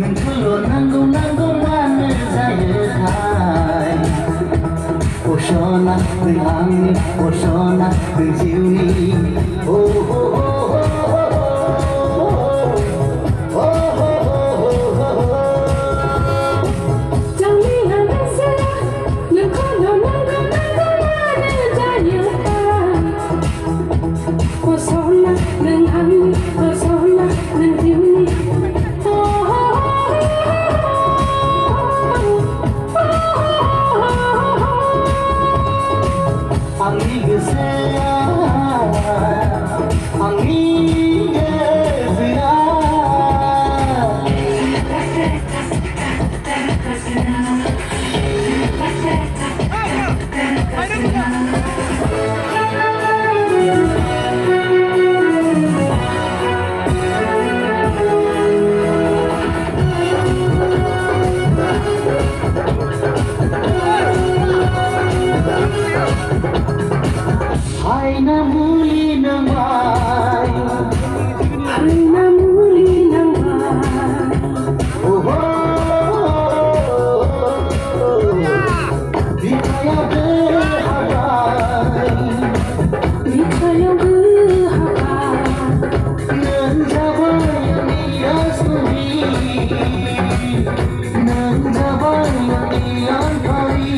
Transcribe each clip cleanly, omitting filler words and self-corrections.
नोंखौल' नांगौ नांगौ मानो जायोथाय अशना नों आंनि अशना नों जिउनि आंनि गोसोआ आंनि गोसोआ Haina muli nang mai, haina muli nang mai. Oh oh, dikaya berhabai, dikaya berhabai. Nang jabai dia suri, nang jabai dia kari.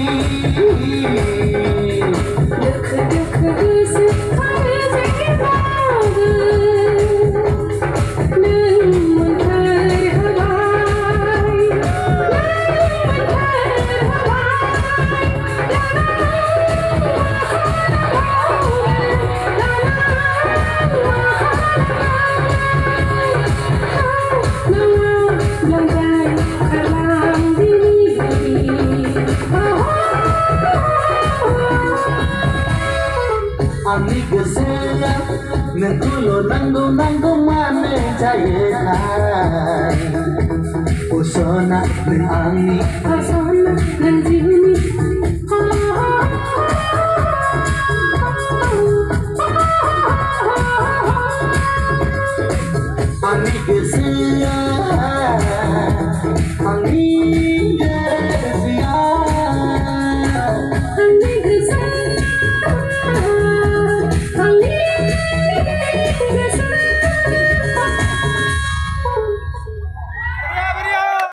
Ani gesera nengkulo nanggo mane jayetai Usona neng ani